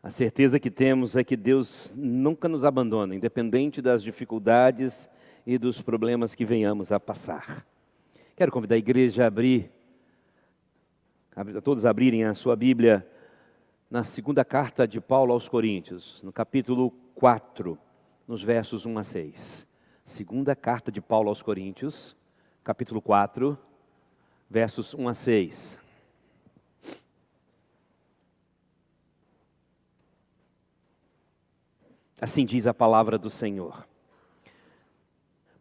A certeza que temos é que Deus nunca nos abandona, independente das dificuldades e dos problemas que venhamos a passar. Quero convidar a igreja a todos abrirem a sua Bíblia na segunda carta de Paulo aos Coríntios, no capítulo 4, nos versos 1 a 6. Segunda carta de Paulo aos Coríntios, capítulo 4, versos 1 a 6. Assim diz a palavra do Senhor.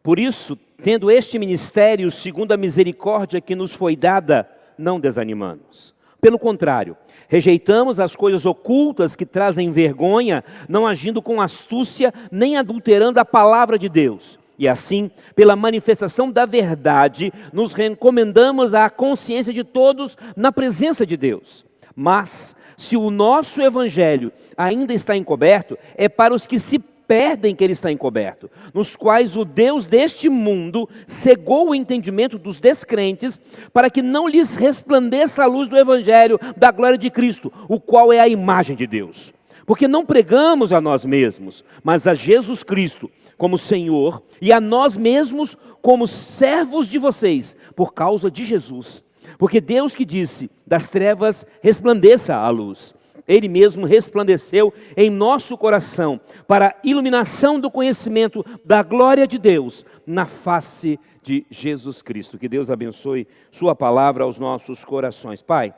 Por isso, tendo este ministério, segundo a misericórdia que nos foi dada, não desanimamos. Pelo contrário, rejeitamos as coisas ocultas que trazem vergonha, não agindo com astúcia, nem adulterando a palavra de Deus. E assim, pela manifestação da verdade, nos recomendamos à consciência de todos na presença de Deus. Mas, se o nosso evangelho ainda está encoberto, é para os que se perdem que ele está encoberto, nos quais o Deus deste mundo cegou o entendimento dos descrentes, para que não lhes resplandeça a luz do evangelho da glória de Cristo, o qual é a imagem de Deus. Porque não pregamos a nós mesmos, mas a Jesus Cristo como Senhor, e a nós mesmos como servos de vocês, por causa de Jesus. Porque Deus que disse, das trevas resplandeça a luz. Ele mesmo resplandeceu em nosso coração, para a iluminação do conhecimento da glória de Deus, na face de Jesus Cristo. Que Deus abençoe sua palavra aos nossos corações. Pai,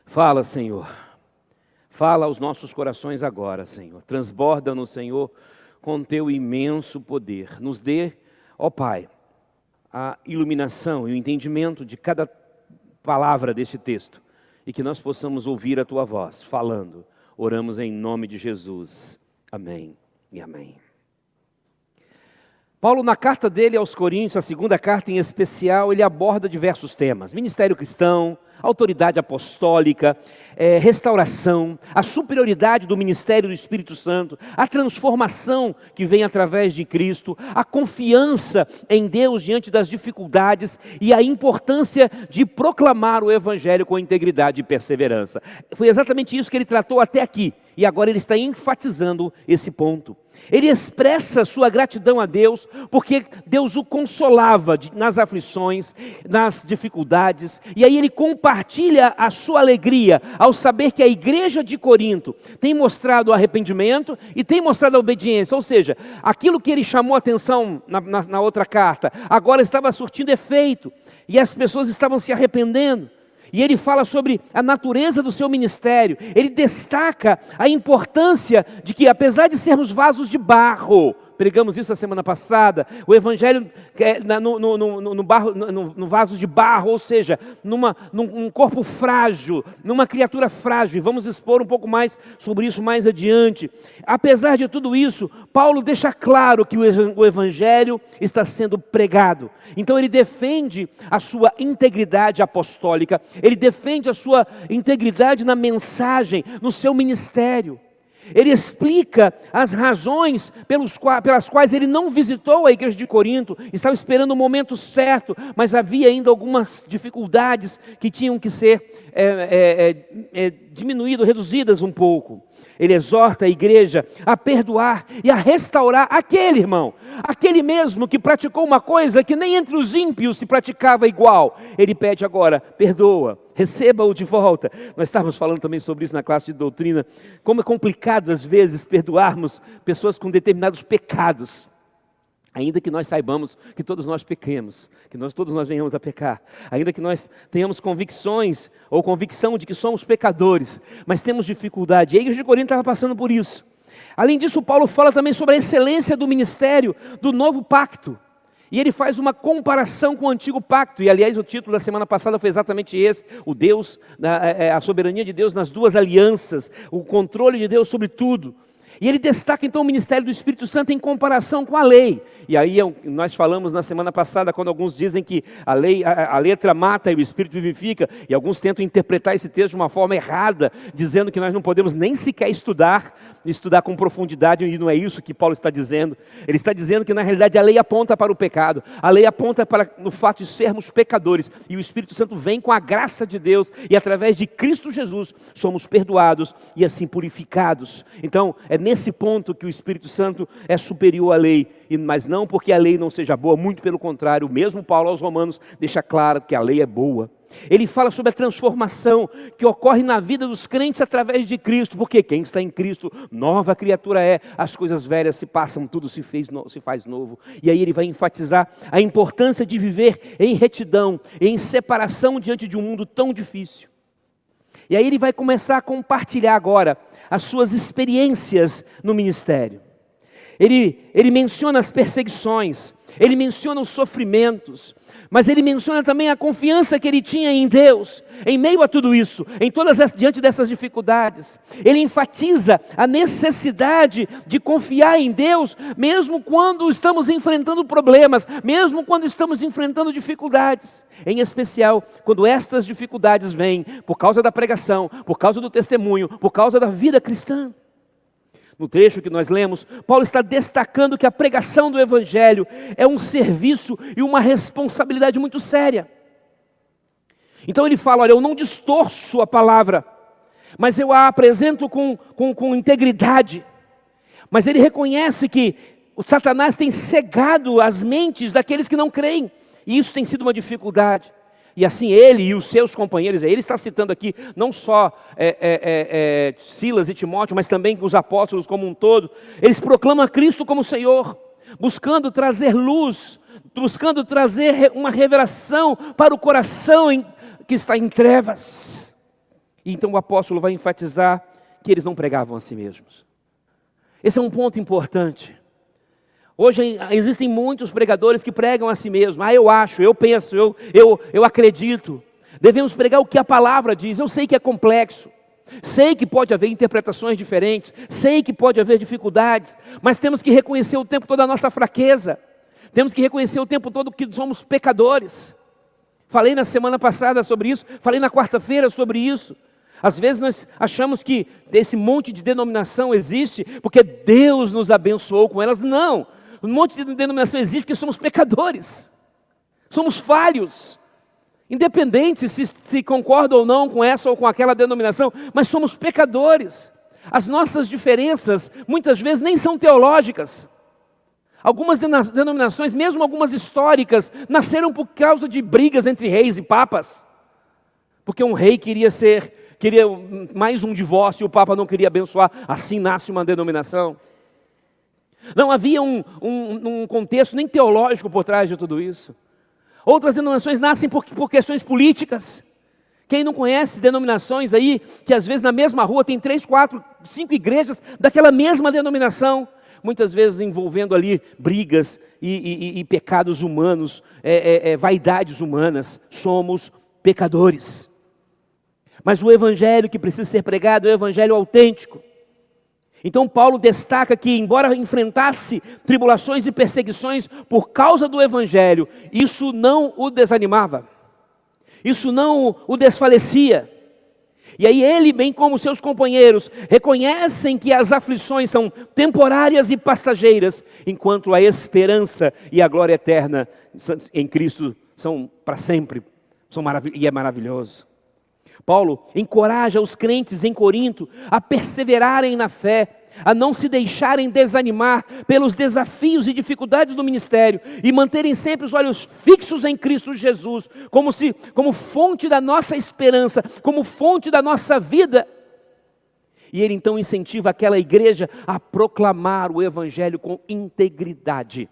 fala, Senhor. Fala aos nossos corações agora, Senhor. Transborda-nos, Senhor, com teu imenso poder. Nos dê, ó Pai, a iluminação e o entendimento de cada palavra deste texto, e que nós possamos ouvir a Tua voz falando. Oramos em nome de Jesus. Amém e amém. Paulo, na carta dele aos Coríntios, a segunda carta em especial, ele aborda diversos temas: ministério cristão, autoridade apostólica, restauração, a superioridade do ministério do Espírito Santo, a transformação que vem através de Cristo, a confiança em Deus diante das dificuldades e a importância de proclamar o Evangelho com integridade e perseverança. Foi exatamente isso que ele tratou até aqui, e agora ele está enfatizando esse ponto. Ele expressa sua gratidão a Deus, porque Deus o consolava nas aflições, nas dificuldades, e aí ele compartilha a sua alegria ao saber que a igreja de Corinto tem mostrado arrependimento e tem mostrado a obediência, ou seja, aquilo que ele chamou a atenção na outra carta, agora estava surtindo efeito, e as pessoas estavam se arrependendo. E ele fala sobre a natureza do seu ministério. Ele destaca a importância de que, apesar de sermos vasos de barro, pregamos isso a semana passada, o evangelho no vaso de barro, ou seja, num corpo frágil, numa criatura frágil, e vamos expor um pouco mais sobre isso mais adiante. Apesar de tudo isso, Paulo deixa claro que o evangelho está sendo pregado. Então ele defende a sua integridade apostólica, ele defende a sua integridade na mensagem, no seu ministério. Ele explica as razões pelas quais ele não visitou a igreja de Corinto, estava esperando o momento certo, mas havia ainda algumas dificuldades que tinham que ser diminuídas, reduzidas um pouco. Ele exorta a igreja a perdoar e a restaurar aquele irmão, aquele mesmo que praticou uma coisa que nem entre os ímpios se praticava igual. Ele pede agora, perdoa, receba-o de volta. Nós estávamos falando também sobre isso na classe de doutrina, como é complicado às vezes perdoarmos pessoas com determinados pecados. Ainda que nós saibamos que todos nós pequemos, que todos nós venhamos a pecar, ainda que nós tenhamos convicções ou convicção de que somos pecadores, mas temos dificuldade. E a igreja de Corinto estava passando por isso. Além disso, Paulo fala também sobre a excelência do ministério do novo pacto. E ele faz uma comparação com o antigo pacto. E aliás, o título da semana passada foi exatamente esse: o Deus, a soberania de Deus nas duas alianças, o controle de Deus sobre tudo. E ele destaca então o ministério do Espírito Santo em comparação com a lei. E aí nós falamos na semana passada, quando alguns dizem que a letra mata e o Espírito vivifica, e alguns tentam interpretar esse texto de uma forma errada, dizendo que nós não podemos nem sequer estudar com profundidade, e não é isso que Paulo está dizendo. Ele está dizendo que na realidade a lei aponta para o pecado, a lei aponta para o fato de sermos pecadores, e o Espírito Santo vem com a graça de Deus, e através de Cristo Jesus somos perdoados e assim purificados. Então é nesse ponto que o Espírito Santo é superior à lei, mas não porque a lei não seja boa, muito pelo contrário, o mesmo Paulo aos Romanos deixa claro que a lei é boa. Ele fala sobre a transformação que ocorre na vida dos crentes através de Cristo, porque quem está em Cristo, nova criatura é, as coisas velhas se passam, tudo se faz novo. E aí ele vai enfatizar a importância de viver em retidão, em separação diante de um mundo tão difícil. E aí ele vai começar a compartilhar agora as suas experiências no ministério. Ele menciona as perseguições, ele menciona os sofrimentos, mas ele menciona também a confiança que ele tinha em Deus, em meio a tudo isso, diante dessas dificuldades. Ele enfatiza a necessidade de confiar em Deus, mesmo quando estamos enfrentando problemas, mesmo quando estamos enfrentando dificuldades. Em especial, quando estas dificuldades vêm por causa da pregação, por causa do testemunho, por causa da vida cristã. No trecho que nós lemos, Paulo está destacando que a pregação do Evangelho é um serviço e uma responsabilidade muito séria. Então ele fala, olha, eu não distorço a palavra, mas eu a apresento com integridade. Mas ele reconhece que o Satanás tem cegado as mentes daqueles que não creem, e isso tem sido uma dificuldade. E assim ele e os seus companheiros, ele está citando aqui não só Silas e Timóteo, mas também os apóstolos como um todo, eles proclamam a Cristo como Senhor, buscando trazer luz, buscando trazer uma revelação para o coração que está em trevas. E então o apóstolo vai enfatizar que eles não pregavam a si mesmos. Esse é um ponto importante. Hoje existem muitos pregadores que pregam a si mesmos. Eu acho, eu penso, eu acredito. Devemos pregar o que a palavra diz. Eu sei que é complexo, sei que pode haver interpretações diferentes, sei que pode haver dificuldades, mas temos que reconhecer o tempo todo a nossa fraqueza. Temos que reconhecer o tempo todo que somos pecadores. Falei na semana passada sobre isso, falei na quarta-feira sobre isso. Às vezes nós achamos que esse monte de denominação existe porque Deus nos abençoou com elas. Não! Um monte de denominação existe porque somos pecadores, somos falhos, independente se concorda ou não com essa ou com aquela denominação, mas somos pecadores. As nossas diferenças muitas vezes nem são teológicas. Algumas denominações, mesmo algumas históricas, nasceram por causa de brigas entre reis e papas, porque um rei queria mais um divórcio e o papa não queria abençoar, assim nasce uma denominação. Não havia um contexto nem teológico por trás de tudo isso. Outras denominações nascem por questões políticas. Quem não conhece denominações aí, que às vezes na mesma rua tem 3, 4, 5 igrejas daquela mesma denominação, muitas vezes envolvendo ali brigas e pecados humanos, vaidades humanas. Somos pecadores. Mas o evangelho que precisa ser pregado é o evangelho autêntico. Então Paulo destaca que, embora enfrentasse tribulações e perseguições por causa do Evangelho, isso não o desanimava, isso não o desfalecia. E aí ele, bem como seus companheiros, reconhecem que as aflições são temporárias e passageiras, enquanto a esperança e a glória eterna em Cristo são para sempre, e é maravilhoso. Paulo encoraja os crentes em Corinto a perseverarem na fé, a não se deixarem desanimar pelos desafios e dificuldades do ministério e manterem sempre os olhos fixos em Cristo Jesus, como fonte da nossa esperança, como fonte da nossa vida. E ele então incentiva aquela igreja a proclamar o evangelho com integridade,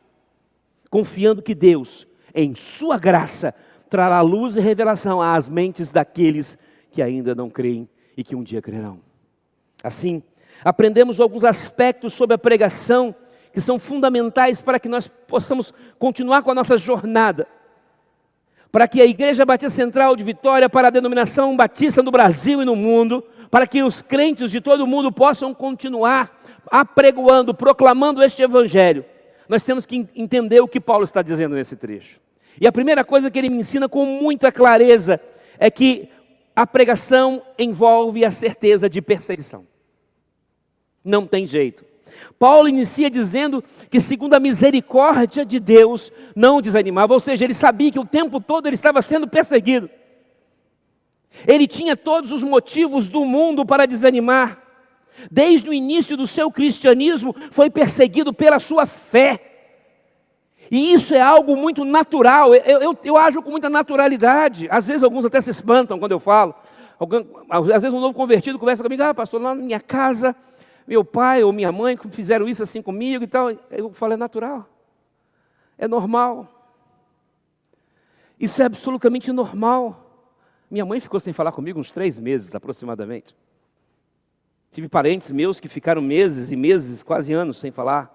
confiando que Deus, em sua graça, trará luz e revelação às mentes daqueles que ainda não creem e que um dia crerão. Assim, aprendemos alguns aspectos sobre a pregação que são fundamentais para que nós possamos continuar com a nossa jornada, para que a Igreja Batista Central de Vitória, para a denominação batista no Brasil e no mundo, para que os crentes de todo o mundo possam continuar apregoando, proclamando este evangelho, nós temos que entender o que Paulo está dizendo nesse trecho. E a primeira coisa que ele me ensina com muita clareza é que a pregação envolve a certeza de perseguição. Não tem jeito. Paulo inicia dizendo que, segundo a misericórdia de Deus, não desanimava. Ou seja, ele sabia que o tempo todo ele estava sendo perseguido. Ele tinha todos os motivos do mundo para desanimar. Desde o início do seu cristianismo, foi perseguido pela sua fé. E isso é algo muito natural. Eu ajo com muita naturalidade. Às vezes alguns até se espantam quando eu falo. Às vezes um novo convertido conversa comigo: pastor, lá na minha casa, meu pai ou minha mãe fizeram isso assim comigo e tal. Eu falo: é natural. É normal. Isso é absolutamente normal. Minha mãe ficou sem falar comigo uns 3 meses aproximadamente. Tive parentes meus que ficaram meses e meses, quase anos sem falar.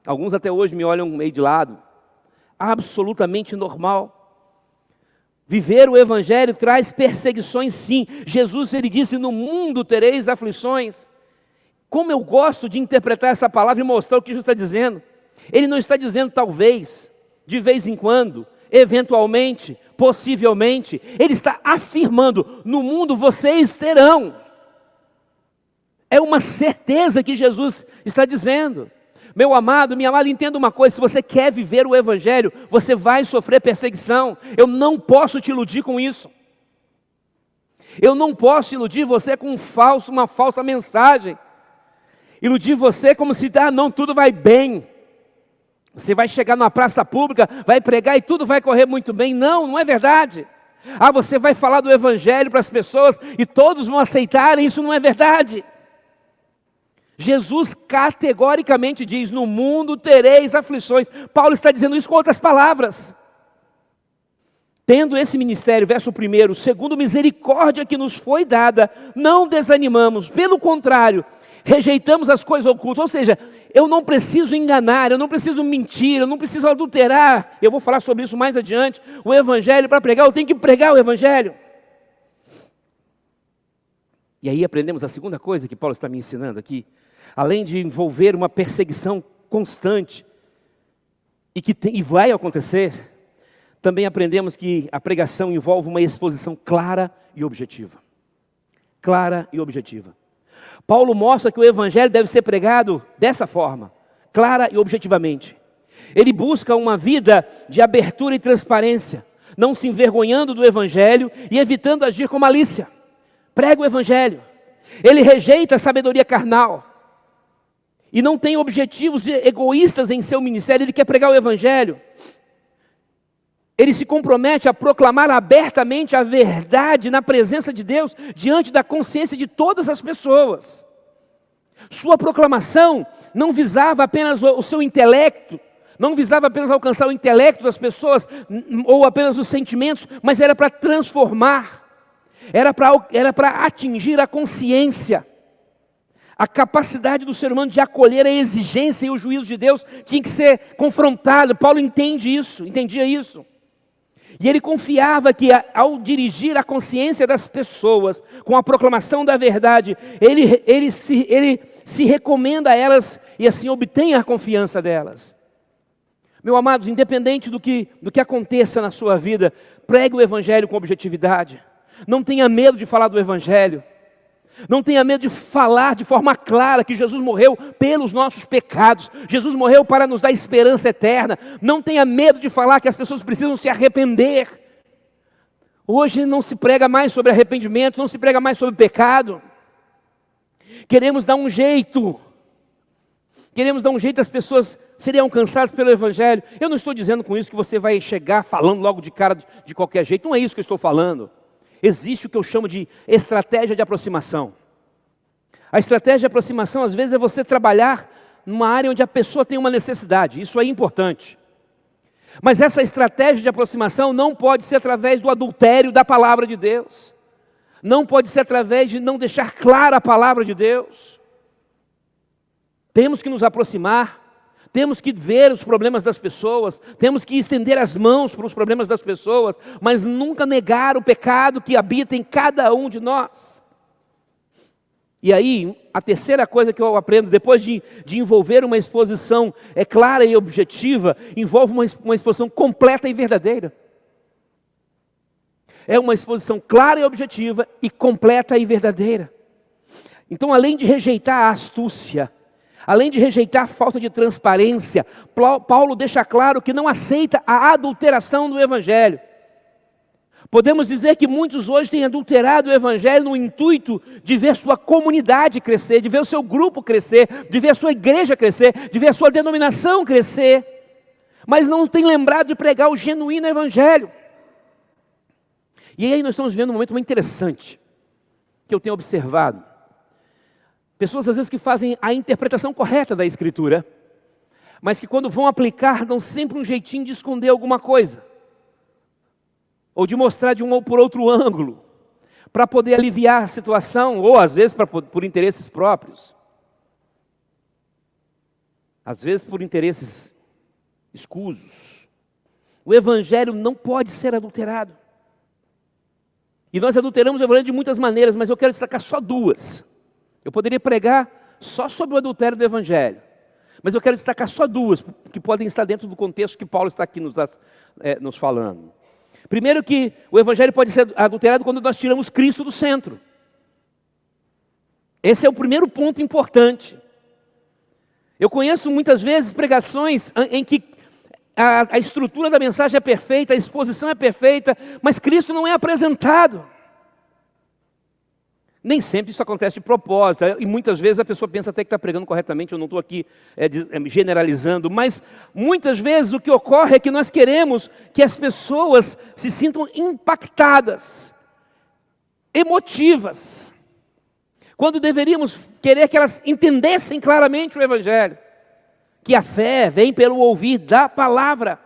Alguns até hoje me olham meio de lado. Absolutamente normal. Viver o evangelho traz perseguições, sim. Jesus, ele disse: no mundo tereis aflições. Como eu gosto de interpretar essa palavra e mostrar o que Jesus está dizendo. Ele não está dizendo talvez, de vez em quando, eventualmente, possivelmente. Ele está afirmando: no mundo vocês terão. É uma certeza que Jesus está dizendo. Meu amado, minha amada, entenda uma coisa: se você quer viver o evangelho, você vai sofrer perseguição. Eu não posso te iludir com isso. Eu não posso iludir você com uma falsa mensagem. Iludir você como se, não, tudo vai bem. Você vai chegar numa praça pública, vai pregar e tudo vai correr muito bem. Não, não é verdade. Você vai falar do evangelho para as pessoas e todos vão aceitarem. Isso não é verdade. Jesus categoricamente diz: no mundo tereis aflições. Paulo está dizendo isso com outras palavras. Tendo esse ministério, verso 1, segundo misericórdia que nos foi dada, não desanimamos, pelo contrário, rejeitamos as coisas ocultas. Ou seja, eu não preciso enganar, eu não preciso mentir, eu não preciso adulterar. Eu vou falar sobre isso mais adiante. O evangelho, para pregar, eu tenho que pregar o evangelho. E aí aprendemos a segunda coisa que Paulo está me ensinando aqui. Além de envolver uma perseguição constante, e vai acontecer, também aprendemos que a pregação envolve uma exposição clara e objetiva. Clara e objetiva. Paulo mostra que o evangelho deve ser pregado dessa forma, clara e objetivamente. Ele busca uma vida de abertura e transparência, não se envergonhando do evangelho e evitando agir com malícia. Prega o evangelho. Ele rejeita a sabedoria carnal e não tem objetivos egoístas em seu ministério. Ele quer pregar o evangelho. Ele se compromete a proclamar abertamente a verdade na presença de Deus, diante da consciência de todas as pessoas. Sua proclamação não visava apenas o seu intelecto, não visava apenas alcançar o intelecto das pessoas, ou apenas os sentimentos, mas era para transformar, era para atingir a consciência. A capacidade do ser humano de acolher a exigência e o juízo de Deus tinha que ser confrontado. Paulo entendia isso. E ele confiava que ao dirigir a consciência das pessoas com a proclamação da verdade, ele se recomenda a elas e assim obtém a confiança delas. Meus amados, independente do que aconteça na sua vida, pregue o evangelho com objetividade. Não tenha medo de falar do evangelho. Não tenha medo de falar de forma clara que Jesus morreu pelos nossos pecados. Jesus morreu para nos dar esperança eterna. Não tenha medo de falar que as pessoas precisam se arrepender. Hoje não se prega mais sobre arrependimento, não se prega mais sobre pecado. Queremos dar um jeito. As pessoas serem alcançadas pelo evangelho. Eu não estou dizendo com isso que você vai chegar falando logo de cara de qualquer jeito. Não é isso que eu estou falando. Existe o que eu chamo de estratégia de aproximação. A estratégia de aproximação, às vezes, é você trabalhar numa área onde a pessoa tem uma necessidade. Isso é importante. Mas essa estratégia de aproximação não pode ser através do adultério da palavra de Deus. Não pode ser através de não deixar clara a palavra de Deus. Temos que nos aproximar. Temos que ver os problemas das pessoas, temos que estender as mãos para os problemas das pessoas, mas nunca negar o pecado que habita em cada um de nós. E aí, a terceira coisa que eu aprendo, depois de envolver uma exposição clara e objetiva, envolve uma exposição completa e verdadeira. É uma exposição clara e objetiva e completa e verdadeira. Então, além de rejeitar a astúcia, além de rejeitar a falta de transparência, Paulo deixa claro que não aceita a adulteração do Evangelho. Podemos dizer que muitos hoje têm adulterado o Evangelho no intuito de ver sua comunidade crescer, de ver o seu grupo crescer, de ver a sua igreja crescer, de ver a sua denominação crescer, mas não tem lembrado de pregar o genuíno Evangelho. E aí nós estamos vivendo um momento muito interessante, que eu tenho observado. Pessoas às vezes que fazem a interpretação correta da Escritura, mas que quando vão aplicar, dão sempre um jeitinho de esconder alguma coisa. Ou de mostrar de um ou por outro ângulo, para poder aliviar a situação, ou às vezes por interesses próprios. Às vezes por interesses escusos. O Evangelho não pode ser adulterado. E nós adulteramos o Evangelho de muitas maneiras, mas eu quero destacar só duas. Eu poderia pregar só sobre o adultério do Evangelho, mas eu quero destacar só duas, que podem estar dentro do contexto que Paulo está aqui nos falando. Primeiro que o Evangelho pode ser adulterado quando nós tiramos Cristo do centro. Esse é o primeiro ponto importante. Eu conheço muitas vezes pregações em que a estrutura da mensagem é perfeita, a exposição é perfeita, mas Cristo não é apresentado. Nem sempre isso acontece de propósito, e muitas vezes a pessoa pensa até que está pregando corretamente, eu não estou aqui generalizando, mas muitas vezes o que ocorre é que nós queremos que as pessoas se sintam impactadas, emotivas, quando deveríamos querer que elas entendessem claramente o Evangelho, que a fé vem pelo ouvir da palavra.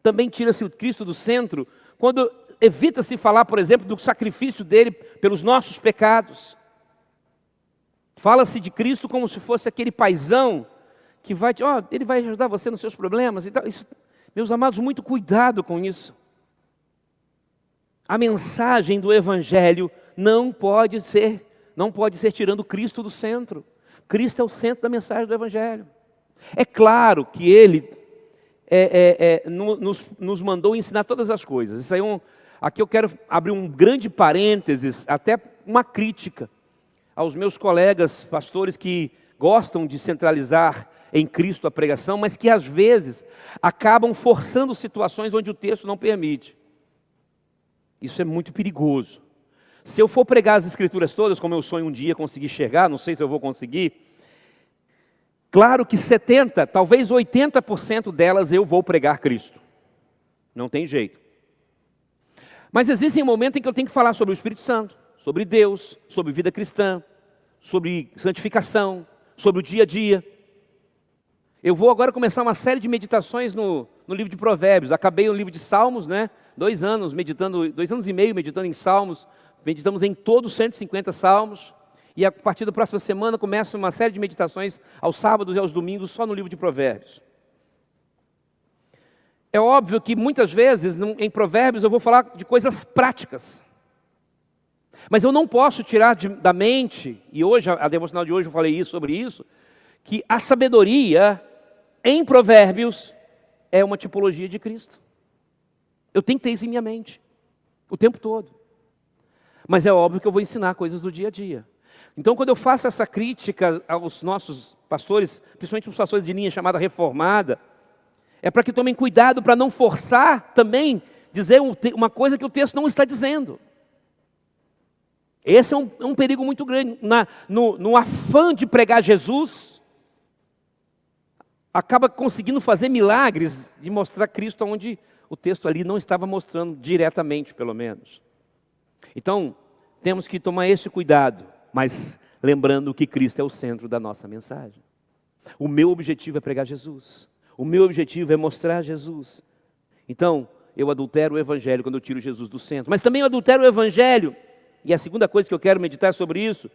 Também tira-se o Cristo do centro, quando evita-se falar, por exemplo, do sacrifício dele pelos nossos pecados. Fala-se de Cristo como se fosse aquele paizão que vai, ele vai ajudar você nos seus problemas. Então, meus amados, muito cuidado com isso. A mensagem do Evangelho não pode ser tirando Cristo do centro. Cristo é o centro da mensagem do Evangelho. É claro que Ele nos mandou ensinar todas as coisas. Isso aí aqui eu quero abrir um grande parênteses, até uma crítica aos meus colegas pastores que gostam de centralizar em Cristo a pregação, mas que às vezes acabam forçando situações onde o texto não permite. Isso é muito perigoso. Se eu for pregar as Escrituras todas, como eu sonho um dia conseguir chegar, não sei se eu vou conseguir, claro que 70%, talvez 80% delas eu vou pregar Cristo. Não tem jeito. Mas existem momentos em que eu tenho que falar sobre o Espírito Santo, sobre Deus, sobre vida cristã, sobre santificação, sobre o dia a dia. Eu vou agora começar uma série de meditações no livro de Provérbios. Acabei o livro de Salmos, 2 anos e meio meditando em Salmos. Meditamos em todos os 150 Salmos. E a partir da próxima semana começa uma série de meditações aos sábados e aos domingos só no livro de Provérbios. É óbvio que muitas vezes em Provérbios eu vou falar de coisas práticas. Mas eu não posso tirar da mente, e hoje, a devocional de hoje eu falei sobre isso, que a sabedoria em Provérbios é uma tipologia de Cristo. Eu tenho que ter isso em minha mente, o tempo todo. Mas é óbvio que eu vou ensinar coisas do dia a dia. Então, quando eu faço essa crítica aos nossos pastores, principalmente os pastores de linha chamada reformada, é para que tomem cuidado para não forçar também dizer uma coisa que o texto não está dizendo. Esse é um perigo muito grande. No afã de pregar Jesus, acaba conseguindo fazer milagres de mostrar Cristo onde o texto ali não estava mostrando diretamente, pelo menos. Então, temos que tomar esse cuidado, mas lembrando que Cristo é o centro da nossa mensagem. O meu objetivo é pregar Jesus. O meu objetivo é mostrar Jesus. Então, eu adultero o Evangelho quando eu tiro Jesus do centro. Mas também eu adultero o Evangelho, e a segunda coisa que eu quero meditar sobre isso,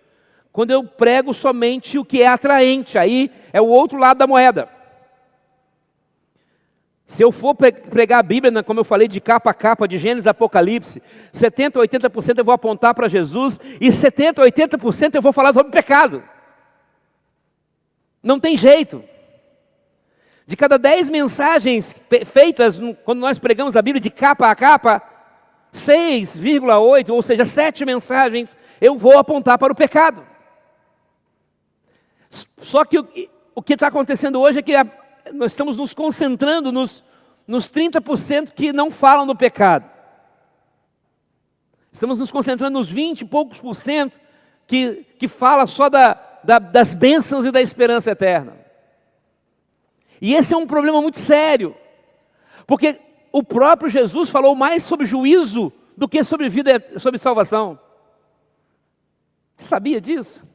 quando eu prego somente o que é atraente, aí é o outro lado da moeda. Se eu for pregar a Bíblia, como eu falei, de capa a capa, de Gênesis a Apocalipse, 70%, 80% eu vou apontar para Jesus, e 70%, 80% eu vou falar sobre pecado. Não tem jeito. De cada 10 mensagens feitas, quando nós pregamos a Bíblia de capa a capa, 6,8, ou seja, 7 mensagens, eu vou apontar para o pecado. Só que o que está acontecendo hoje é que nós estamos nos concentrando nos 30% que não falam do pecado. Estamos nos concentrando nos 20 e poucos por cento que fala só das bênçãos e da esperança eterna. E esse é um problema muito sério, porque o próprio Jesus falou mais sobre juízo do que sobre vida, sobre salvação. Você sabia disso?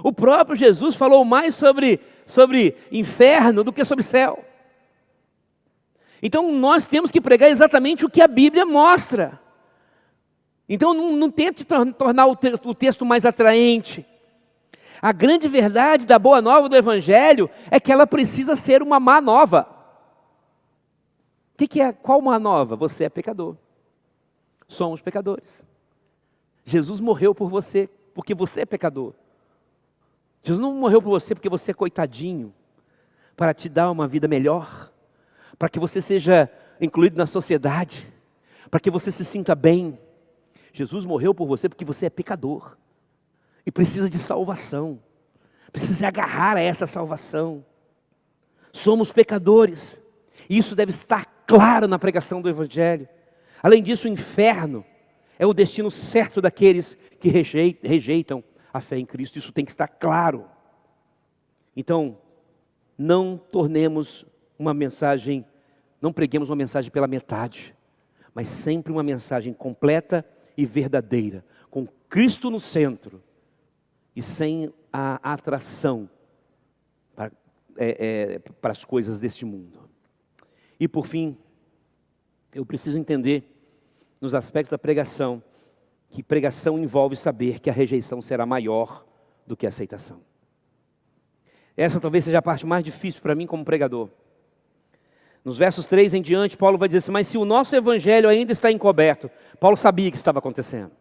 O próprio Jesus falou mais sobre inferno do que sobre céu. Então nós temos que pregar exatamente o que a Bíblia mostra. Então não tente tornar o texto mais atraente. A grande verdade da boa nova do Evangelho é que ela precisa ser uma má nova. Qual má nova? Você é pecador. Somos pecadores. Jesus morreu por você, porque você é pecador. Jesus não morreu por você porque você é coitadinho, para te dar uma vida melhor, para que você seja incluído na sociedade, para que você se sinta bem. Jesus morreu por você porque você é pecador e precisa de salvação, precisa se agarrar a essa salvação. Somos pecadores, e isso deve estar claro na pregação do Evangelho. Além disso, o inferno é o destino certo daqueles que rejeitam a fé em Cristo. Isso tem que estar claro. Então, não preguemos uma mensagem pela metade, mas sempre uma mensagem completa e verdadeira, com Cristo no centro e sem a atração para as coisas deste mundo. E por fim, eu preciso entender nos aspectos da pregação, que pregação envolve saber que a rejeição será maior do que a aceitação. Essa talvez seja a parte mais difícil para mim como pregador. Nos versos 3 em diante, Paulo vai dizer assim: mas se o nosso evangelho ainda está encoberto, Paulo sabia que estava acontecendo.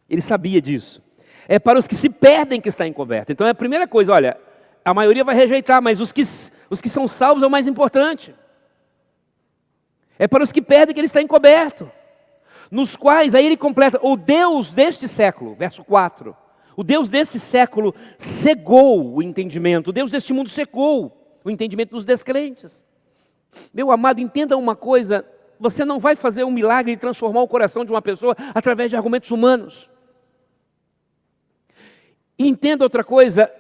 Ele sabia disso. É para os que se perdem que está encoberto. Então é a primeira coisa, olha, a maioria vai rejeitar, mas os que são salvos é o mais importante. É para os que perdem que ele está encoberto. Nos quais, aí ele completa, o Deus deste século, verso 4, o Deus deste século cegou o entendimento, o Deus deste mundo cegou o entendimento dos descrentes. Meu amado, entenda uma coisa, você não vai fazer um milagre e transformar o coração de uma pessoa através de argumentos humanos. E entenda outra coisa,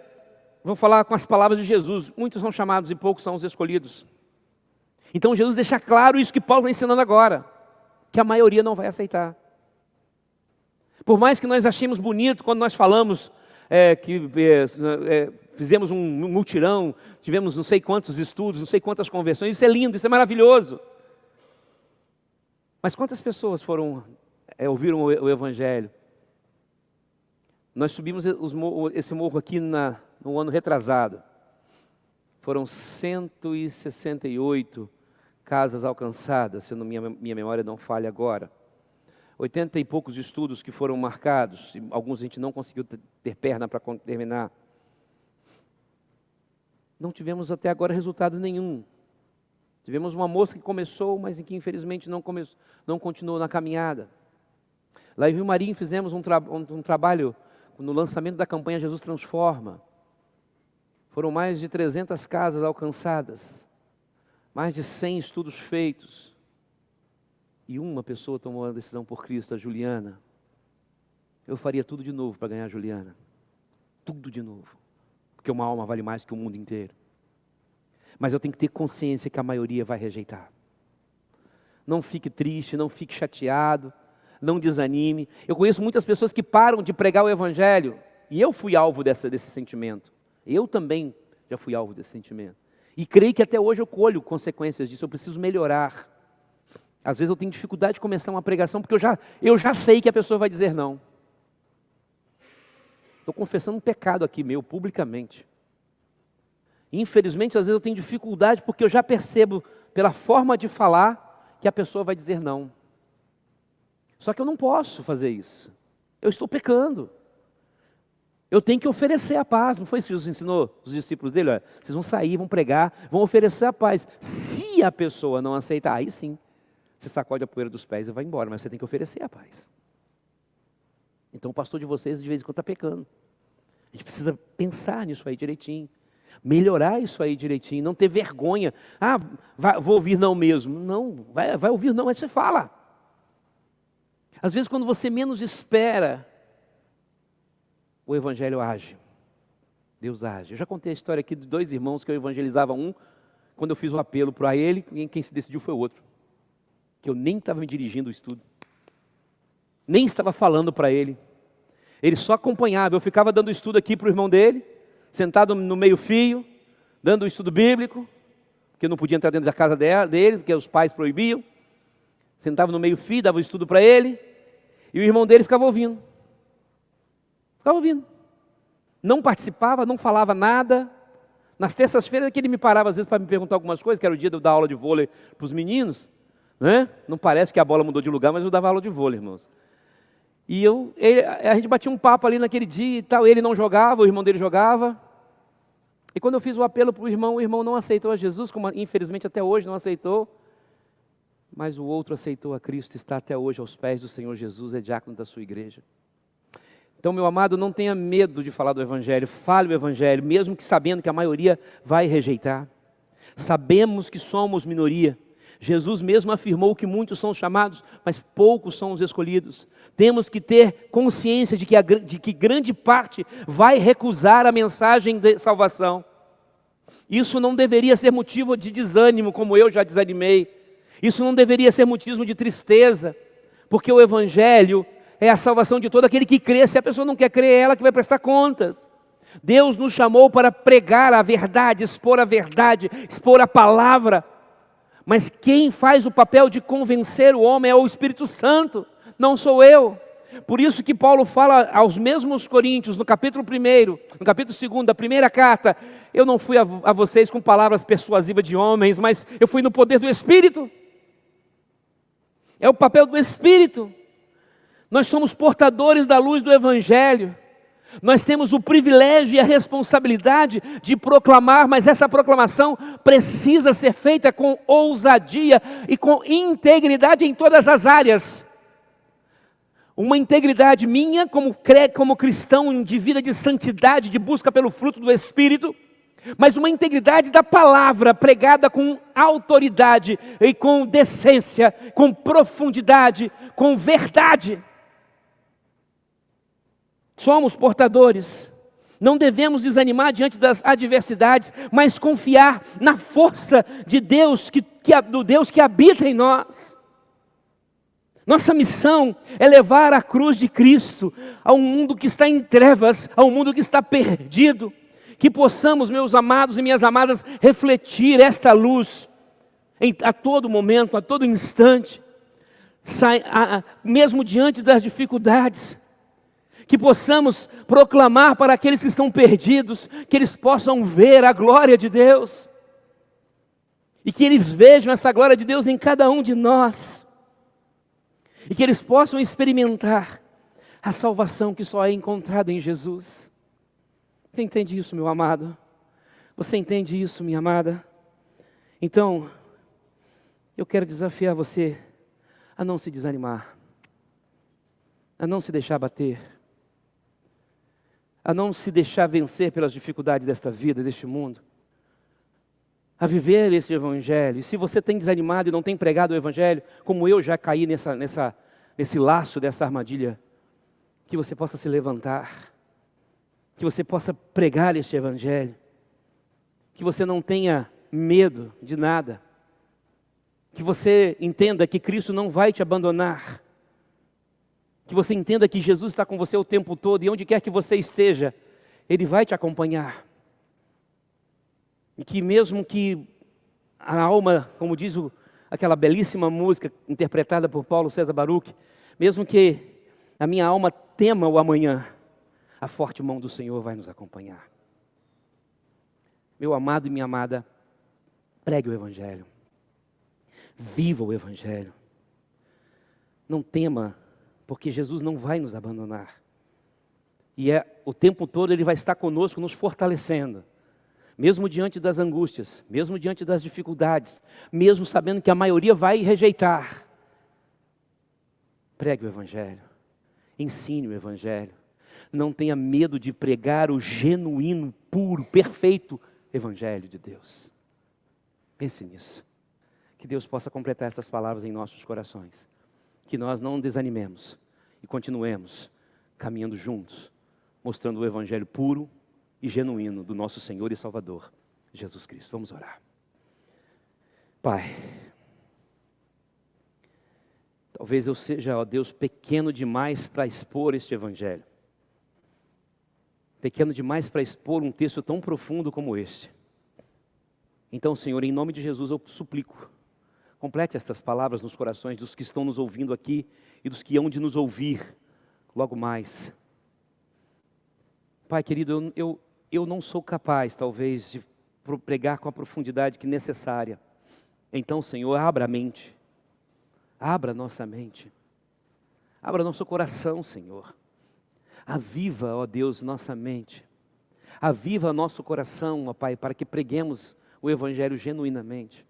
vou falar com as palavras de Jesus, muitos são chamados e poucos são os escolhidos. Então Jesus deixa claro isso que Paulo está ensinando agora, que a maioria não vai aceitar. Por mais que nós achemos bonito quando nós falamos fizemos um mutirão, tivemos não sei quantos estudos, não sei quantas conversões, isso é lindo, isso é maravilhoso. Mas quantas pessoas ouviram o Evangelho? Nós subimos esse morro aqui no ano retrasado. Foram 168 casas alcançadas, se minha memória não falha agora. 80 e poucos estudos que foram marcados, alguns a gente não conseguiu ter perna para terminar. Não tivemos até agora resultado nenhum. Tivemos uma moça que começou, mas que infelizmente não continuou na caminhada. Lá em Rio Marinho fizemos um trabalho no lançamento da campanha Jesus Transforma. Foram mais de 300 casas alcançadas, mais de 100 estudos feitos. E uma pessoa tomou a decisão por Cristo, a Juliana. Eu faria tudo de novo para ganhar a Juliana. Tudo de novo. Porque uma alma vale mais que o mundo inteiro. Mas eu tenho que ter consciência que a maioria vai rejeitar. Não fique triste, não fique chateado, não desanime. Eu conheço muitas pessoas que param de pregar o Evangelho. E eu fui alvo desse sentimento. Eu também já fui alvo desse sentimento. E creio que até hoje eu colho consequências disso. Eu preciso melhorar. Às vezes eu tenho dificuldade de começar uma pregação porque eu já sei que a pessoa vai dizer não. Estou confessando um pecado aqui meu, publicamente. Infelizmente, às vezes eu tenho dificuldade porque eu já percebo pela forma de falar, que a pessoa vai dizer não. Só que eu não posso fazer isso. Eu estou pecando. Eu tenho que oferecer a paz. Não foi isso que Jesus ensinou os discípulos dele? Olha, vocês vão sair, vão pregar, vão oferecer a paz. Se a pessoa não aceitar, aí sim, você sacode a poeira dos pés e vai embora, mas você tem que oferecer a paz. Então o pastor de vocês de vez em quando está pecando. A gente precisa pensar nisso aí direitinho. Melhorar isso aí direitinho, não ter vergonha. Vou ouvir não mesmo. Não, vai ouvir não, mas você fala. Às vezes quando você menos espera, o evangelho age. Deus age. Eu já contei a história aqui de 2 irmãos que eu evangelizava um, quando eu fiz o apelo para ele, quem se decidiu foi o outro. Que eu nem estava me dirigindo o estudo. Nem estava falando para ele. Ele só acompanhava. Eu ficava dando estudo aqui para o irmão dele, sentado no meio fio, dando o estudo bíblico, porque eu não podia entrar dentro da casa dele, porque os pais proibiam. Sentava no meio fio, dava o estudo para ele, e o irmão dele ficava ouvindo. Ficava ouvindo. Não participava, não falava nada. Nas terças-feiras que ele me parava às vezes para me perguntar algumas coisas, que era o dia de eu dar aula de vôlei para os meninos, né? Não parece que a bola mudou de lugar, mas eu dava aula de vôlei, irmãos. E a gente batia um papo ali naquele dia e tal, ele não jogava, o irmão dele jogava. E quando eu fiz o apelo para o irmão não aceitou a Jesus, como infelizmente até hoje não aceitou. Mas o outro aceitou a Cristo, está até hoje aos pés do Senhor Jesus, é diácono da sua igreja. Então, meu amado, não tenha medo de falar do Evangelho, fale o Evangelho, mesmo que sabendo que a maioria vai rejeitar. Sabemos que somos minoria. Jesus mesmo afirmou que muitos são os chamados, mas poucos são os escolhidos. Temos que ter consciência de que grande parte vai recusar a mensagem de salvação. Isso não deveria ser motivo de desânimo, como eu já desanimei. Isso não deveria ser motivo de tristeza, porque o Evangelho é a salvação de todo aquele que crê. Se a pessoa não quer crer, é ela que vai prestar contas. Deus nos chamou para pregar a verdade, expor a palavra. Mas quem faz o papel de convencer o homem é o Espírito Santo, não sou eu. Por isso que Paulo fala aos mesmos coríntios, no capítulo 1, no capítulo 2, da primeira carta, eu não fui a vocês com palavras persuasivas de homens, mas eu fui no poder do Espírito. É o papel do Espírito. Nós somos portadores da luz do Evangelho. Nós temos o privilégio e a responsabilidade de proclamar, mas essa proclamação precisa ser feita com ousadia e com integridade em todas as áreas. Uma integridade minha como cristão de vida de santidade, de busca pelo fruto do Espírito, mas uma integridade da palavra pregada com autoridade e com decência, com profundidade, com verdade. Somos portadores, não devemos desanimar diante das adversidades, mas confiar na força de Deus, do Deus que habita em nós. Nossa missão é levar a cruz de Cristo ao mundo que está em trevas, ao mundo que está perdido. Que possamos, meus amados e minhas amadas, refletir esta luz a todo momento, a todo instante, mesmo diante das dificuldades. Que possamos proclamar para aqueles que estão perdidos, que eles possam ver a glória de Deus. E que eles vejam essa glória de Deus em cada um de nós. E que eles possam experimentar a salvação que só é encontrada em Jesus. Você entende isso, meu amado? Você entende isso, minha amada? Então, eu quero desafiar você a não se desanimar, a não se deixar bater, a não se deixar vencer pelas dificuldades desta vida, deste mundo, a viver esse Evangelho. E se você tem desanimado e não tem pregado o Evangelho, como eu já caí nesse laço dessa armadilha, que você possa se levantar, que você possa pregar este Evangelho, que você não tenha medo de nada, que você entenda que Cristo não vai te abandonar, que você entenda que Jesus está com você o tempo todo, e onde quer que você esteja, Ele vai te acompanhar. E que mesmo que a alma, como diz aquela belíssima música interpretada por Paulo César Baruch, mesmo que a minha alma tema o amanhã, a forte mão do Senhor vai nos acompanhar. Meu amado e minha amada, pregue o Evangelho. Viva o Evangelho. Não tema, porque Jesus não vai nos abandonar. E o tempo todo Ele vai estar conosco, nos fortalecendo. Mesmo diante das angústias, mesmo diante das dificuldades, mesmo sabendo que a maioria vai rejeitar. Pregue o Evangelho, ensine o Evangelho. Não tenha medo de pregar o genuíno, puro, perfeito Evangelho de Deus. Pense nisso. Que Deus possa completar essas palavras em nossos corações. Que nós não desanimemos e continuemos caminhando juntos, mostrando o Evangelho puro e genuíno do nosso Senhor e Salvador, Jesus Cristo. Vamos orar. Pai, talvez eu seja, ó Deus, pequeno demais para expor este Evangelho. Pequeno demais para expor um texto tão profundo como este. Então, Senhor, em nome de Jesus eu suplico, complete estas palavras nos corações dos que estão nos ouvindo aqui e dos que hão de nos ouvir logo mais. Pai querido, eu não sou capaz, talvez, de pregar com a profundidade que é necessária. Então, Senhor, abra a mente. Abra nossa mente. Abra nosso coração, Senhor. Aviva, ó Deus, nossa mente. Aviva nosso coração, ó Pai, para que preguemos o Evangelho genuinamente.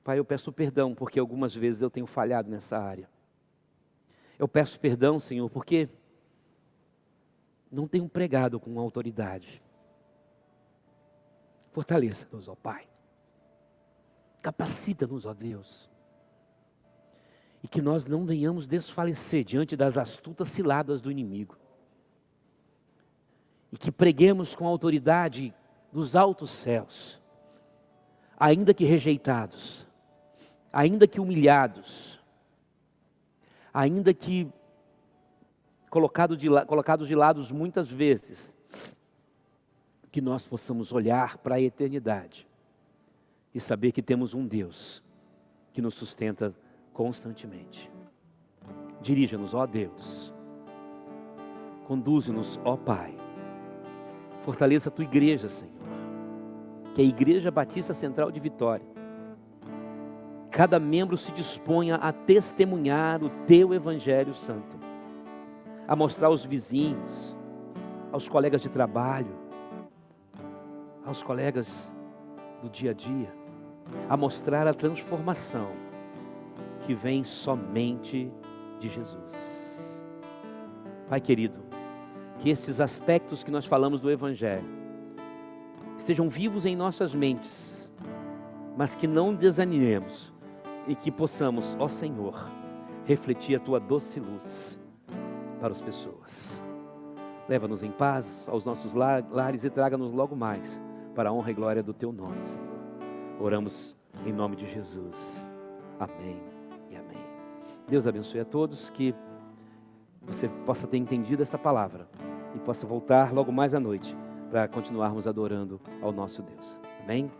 Pai, eu peço perdão, porque algumas vezes eu tenho falhado nessa área. Eu peço perdão, Senhor, porque não tenho pregado com autoridade. Fortaleça-nos, ó Pai. Capacita-nos, ó Deus. E que nós não venhamos desfalecer diante das astutas ciladas do inimigo. E que preguemos com autoridade dos altos céus. Ainda que rejeitados. Ainda que humilhados. Ainda que colocados de lado muitas vezes, que nós possamos olhar para a eternidade e saber que temos um Deus que nos sustenta constantemente. Dirija-nos, ó Deus, conduze-nos, ó Pai, fortaleça a tua igreja, Senhor, que é a Igreja Batista Central de Vitória, cada membro se disponha a testemunhar o teu Evangelho Santo, a mostrar aos vizinhos, aos colegas de trabalho, aos colegas do dia a dia, a mostrar a transformação que vem somente de Jesus. Pai querido, que esses aspectos que nós falamos do Evangelho estejam vivos em nossas mentes, mas que não desanimemos e que possamos, ó Senhor, refletir a tua doce luz para as pessoas. Leva-nos em paz aos nossos lares e traga-nos logo mais para a honra e glória do teu nome, Senhor. Oramos em nome de Jesus. Amém e amém. Deus abençoe a todos, que você possa ter entendido esta palavra e possa voltar logo mais à noite para continuarmos adorando ao nosso Deus. Amém?